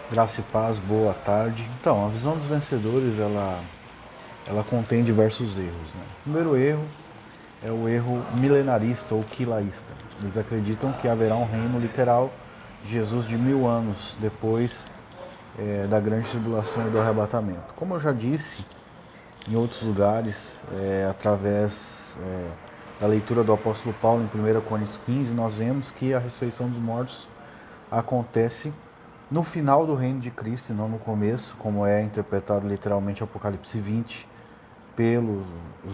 Graça e paz, boa tarde. Então, a visão dos vencedores, ela contém diversos erros, né? O primeiro erro é o erro milenarista ou quilaísta. Eles acreditam que haverá um reino literal de Jesus de 1000 anos depois da grande tribulação e do arrebatamento. Como eu já disse em outros lugares, através da leitura do apóstolo Paulo em 1 Coríntios 15, nós vemos que a ressurreição dos mortos acontece no final do reino de Cristo e não no começo, como é interpretado literalmente em Apocalipse 20 pelos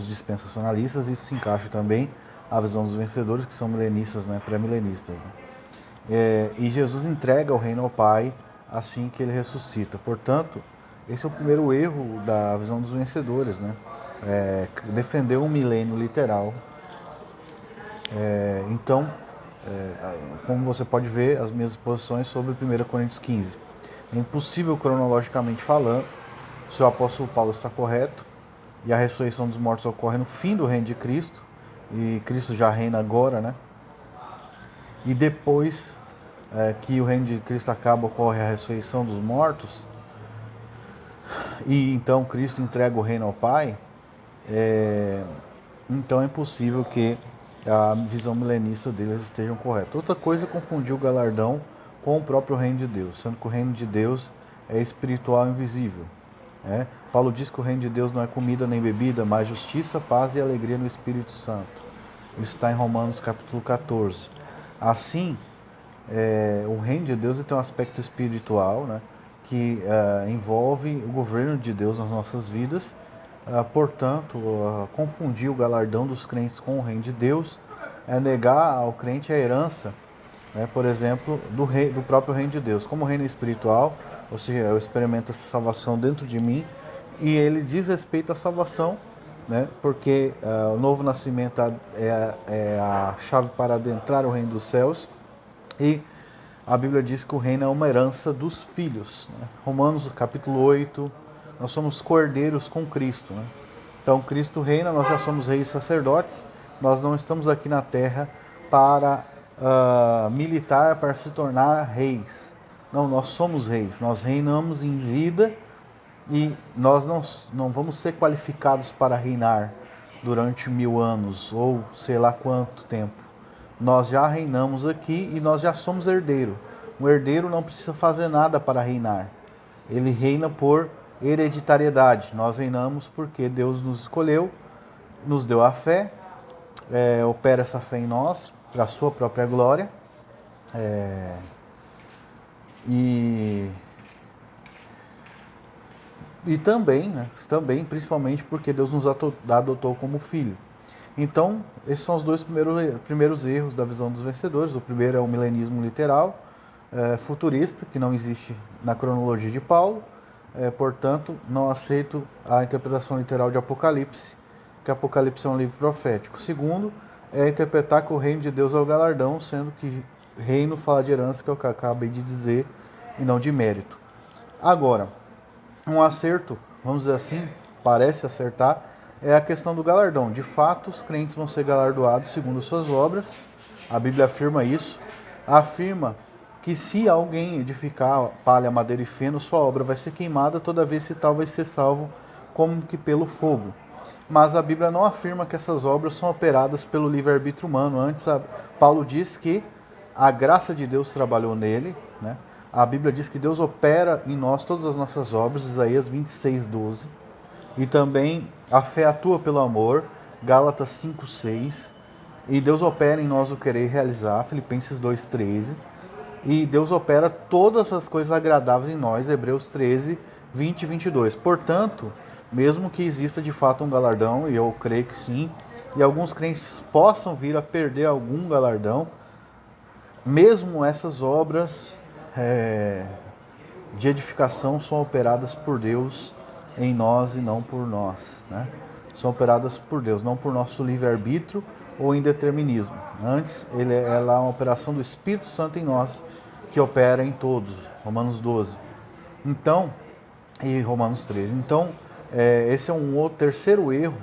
dispensacionalistas. Isso se encaixa também à visão dos vencedores, que são milenistas, né, pré-milenistas. Né? E Jesus entrega o reino ao Pai assim que ele ressuscita. Portanto, esse é o primeiro erro da visão dos vencedores, né? Defender um milênio literal. Então, como você pode ver, as minhas posições sobre 1 Coríntios 15. É impossível, cronologicamente falando, se o apóstolo Paulo está correto, e a ressurreição dos mortos ocorre no fim do reino de Cristo, e Cristo já reina agora, né? E depois que o reino de Cristo acaba, ocorre a ressurreição dos mortos, e então Cristo entrega o reino ao Pai. Então é impossível que a visão milenista deles esteja correta. Outra coisa é confundir o galardão com o próprio reino de Deus, sendo que o reino de Deus é espiritual e invisível. Paulo diz que o reino de Deus não é comida nem bebida, mas justiça, paz e alegria no Espírito Santo. Isso está em Romanos capítulo 14. Assim, o reino de Deus tem um aspecto espiritual, né, que envolve o governo de Deus nas nossas vidas. Portanto, confundir o galardão dos crentes com o reino de Deus é negar ao crente a herança, né, por exemplo, do próprio reino de Deus. Como o reino é espiritual, ou seja, eu experimento essa salvação dentro de mim, e ele diz respeito à salvação, né, porque o novo nascimento é a chave para adentrar o reino dos céus, e a Bíblia diz que o reino é uma herança dos filhos. Né? Romanos capítulo 8, nós somos cordeiros com Cristo. Né? Então Cristo reina, nós já somos reis e sacerdotes, nós não estamos aqui na terra para militar, para se tornar reis. Não, nós somos reis, nós reinamos em vida e nós não vamos ser qualificados para reinar durante 1000 anos ou sei lá quanto tempo. Nós já reinamos aqui e nós já somos herdeiro. Um herdeiro não precisa fazer nada para reinar. Ele reina por hereditariedade. Nós reinamos porque Deus nos escolheu, nos deu a fé, opera essa fé em nós para a sua própria glória. E também, né, principalmente porque Deus nos adotou como filho. Então, esses são os dois primeiros erros da visão dos vencedores. O primeiro é o milenismo literal, futurista, que não existe na cronologia de Paulo. Portanto, não aceito a interpretação literal de Apocalipse, que Apocalipse é um livro profético. O segundo é interpretar que o reino de Deus é o galardão, sendo que reino fala de herança, que é o que eu acabei de dizer, e não de mérito. Agora, um acerto, vamos dizer assim, parece acertar, é a questão do galardão. De fato, os crentes vão ser galardoados segundo suas obras. A Bíblia afirma isso. Afirma que se alguém edificar palha, madeira e feno, sua obra vai ser queimada, toda vez que tal vai ser salvo como que pelo fogo. Mas a Bíblia não afirma que essas obras são operadas pelo livre-arbítrio humano. Antes, Paulo diz que a graça de Deus trabalhou nele, né? A Bíblia diz que Deus opera em nós todas as nossas obras, Isaías 26:12. E também a fé atua pelo amor, Gálatas 5:6. E Deus opera em nós o querer realizar, Filipenses 2:13. E Deus opera todas as coisas agradáveis em nós, Hebreus 13:20 e 22. Portanto, mesmo que exista de fato um galardão, e eu creio que sim, e alguns crentes possam vir a perder algum galardão, mesmo essas obras de edificação são operadas por Deus em nós e não por nós, né? São operadas por Deus, não por nosso livre-arbítrio ou indeterminismo. Antes, ela é uma operação do Espírito Santo em nós, que opera em todos, Romanos 12. Então, e Romanos 13. Então, esse é um outro terceiro erro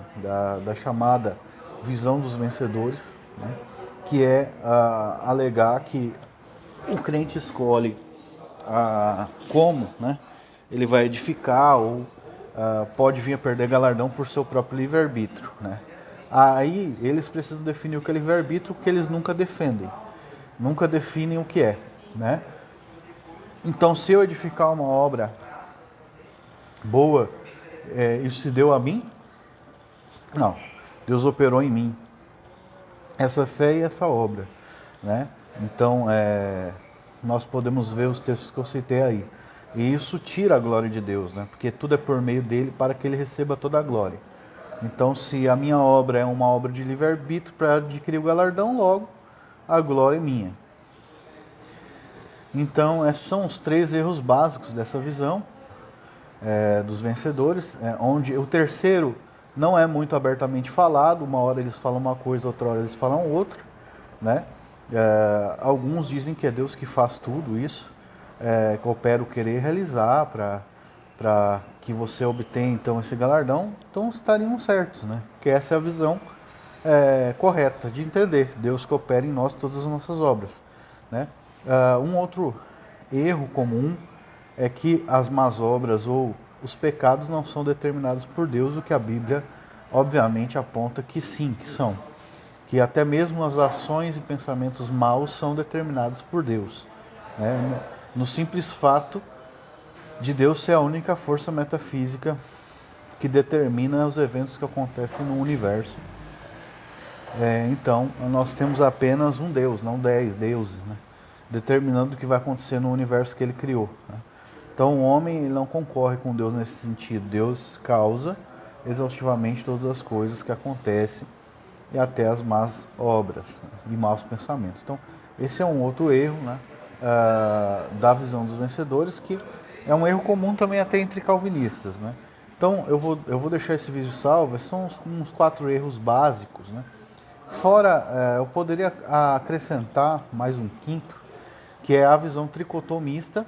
da chamada visão dos vencedores, né? Que é alegar que o crente escolhe como, né, ele vai edificar ou pode vir a perder galardão por seu próprio livre-arbítrio, né? Aí eles precisam definir o que é livre-arbítrio, porque eles nunca defendem, nunca definem o que é, né? Então, se eu edificar uma obra boa, isso se deu a mim? Não, Deus operou em mim essa fé e essa obra, né? Então, nós podemos ver os textos que eu citei aí. E isso tira a glória de Deus, né? Porque tudo é por meio dele para que ele receba toda a glória. Então, se a minha obra é uma obra de livre-arbítrio para adquirir o galardão, logo a glória é minha. Então, esses são os 3 erros básicos dessa visão dos vencedores, onde o terceiro não é muito abertamente falado, uma hora eles falam uma coisa, outra hora eles falam outra, né? Alguns dizem que é Deus que faz tudo isso, que opera o querer realizar para que você obtenha então esse galardão, então estariam certos, né? Porque essa é a visão correta de entender, Deus que opera em nós todas as nossas obras, né? Um outro erro comum é que as más obras ou os pecados não são determinados por Deus, o que a Bíblia obviamente aponta que sim, que são. Que até mesmo as ações e pensamentos maus são determinados por Deus, né? No simples fato de Deus ser a única força metafísica que determina os eventos que acontecem no universo. Então, nós temos apenas um Deus, não 10 deuses, né? Determinando o que vai acontecer no universo que ele criou, né? Então, o homem ele não concorre com Deus nesse sentido. Deus causa exaustivamente todas as coisas que acontecem e até as más obras, né, e maus pensamentos. Então, esse é um outro erro, né, da visão dos vencedores, que é um erro comum também até entre calvinistas, né? Então, eu vou deixar esse vídeo salvo, são uns 4 erros básicos, né? Fora, eu poderia acrescentar mais um quinto, que é a visão tricotomista.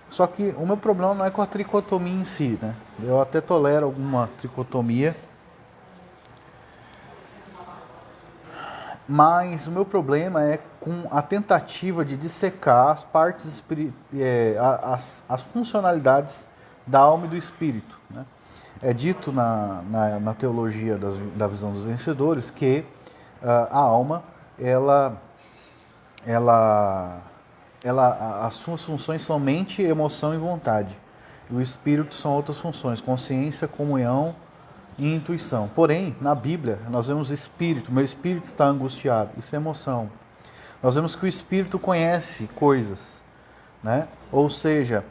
Só que o meu problema não é com a tricotomia em si, né? Eu até tolero alguma tricotomia, mas o meu problema é com a tentativa de dissecar as partes, as funcionalidades da alma e do espírito, né? É dito na teologia da visão dos vencedores que a alma, as suas funções são mente, emoção e vontade. E o espírito são outras funções, consciência, comunhão e intuição. Porém, na Bíblia, nós vemos espírito, meu espírito está angustiado, isso é emoção. Nós vemos que o espírito conhece coisas, né? Ou seja,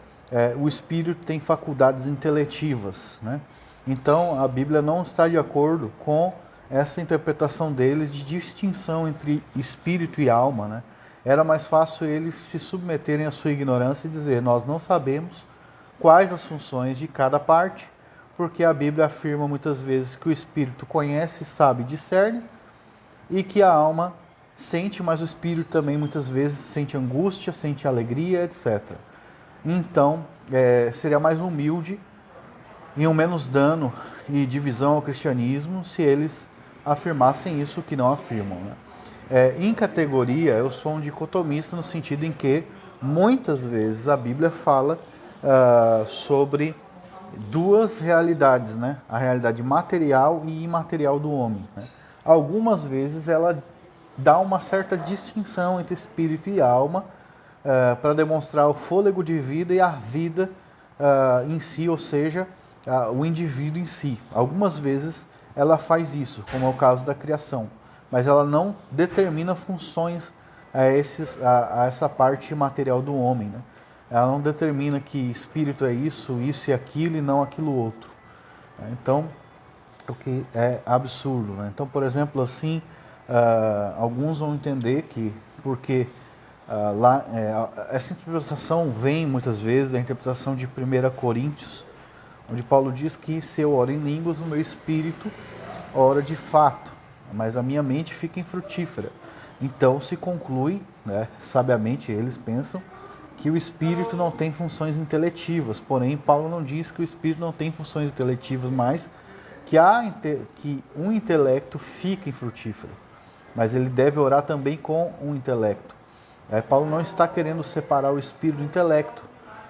o espírito tem faculdades inteletivas, né? Então, a Bíblia não está de acordo com essa interpretação deles de distinção entre espírito e alma, né? Era mais fácil eles se submeterem à sua ignorância e dizer: nós não sabemos quais as funções de cada parte, porque a Bíblia afirma muitas vezes que o espírito conhece, sabe, discerne, e que a alma sente, mas o espírito também muitas vezes sente angústia, sente alegria, etc. Então, seria mais humilde e um menos dano e divisão ao cristianismo se eles afirmassem isso que não afirmam, né? Em categoria, eu sou um dicotomista no sentido em que muitas vezes a Bíblia fala sobre duas realidades, né? A realidade material e imaterial do homem, né? Algumas vezes ela dá uma certa distinção entre espírito e alma para demonstrar o fôlego de vida e a vida em si, ou seja, o indivíduo em si. Algumas vezes ela faz isso, como é o caso da criação, mas ela não determina funções a essa parte material do homem, né? Ela não determina que espírito é isso, isso e aquilo e não aquilo outro. Então, o que é absurdo, né? Então, por exemplo, assim, alguns vão entender que, porque essa interpretação vem muitas vezes da interpretação de 1 Coríntios, onde Paulo diz que se eu oro em línguas, o meu espírito ora de fato, mas a minha mente fica infrutífera. Então se conclui, né, sabiamente eles pensam, que o espírito não tem funções inteletivas. Porém, Paulo não diz que o espírito não tem funções inteletivas, mas que um intelecto fica infrutífero. Mas ele deve orar também com um intelecto. Paulo não está querendo separar o espírito do intelecto,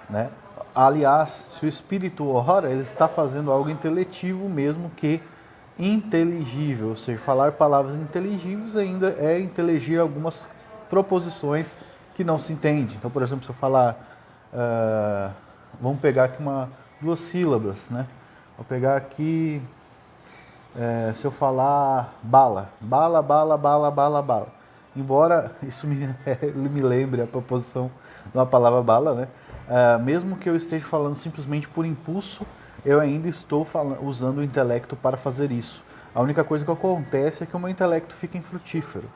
né? Aliás, se o Espírito ora, ele está fazendo algo inteletivo mesmo que inteligível, ou seja, falar palavras inteligíveis ainda é inteligir algumas proposições que não se entende. Então, por exemplo, se eu falar, vamos pegar aqui duas sílabas, né? Vou pegar aqui, se eu falar bala, bala, bala, bala, bala, bala. Embora isso me lembre a proposição da palavra bala, né? Mesmo que eu esteja falando simplesmente por impulso, eu ainda estou usando o intelecto para fazer isso. A única coisa que acontece é que o meu intelecto fica infrutífero.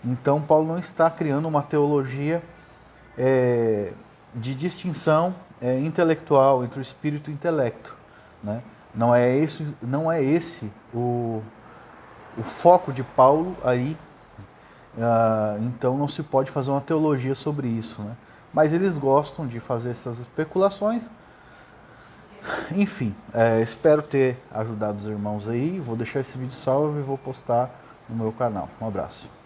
Então, Paulo não está criando uma teologia de distinção intelectual entre o espírito e o intelecto, né? Não é esse o foco de Paulo aí. Então não se pode fazer uma teologia sobre isso, né? Mas eles gostam de fazer essas especulações. Enfim, espero ter ajudado os irmãos aí. Vou deixar esse vídeo salvo e vou postar no meu canal. Um abraço.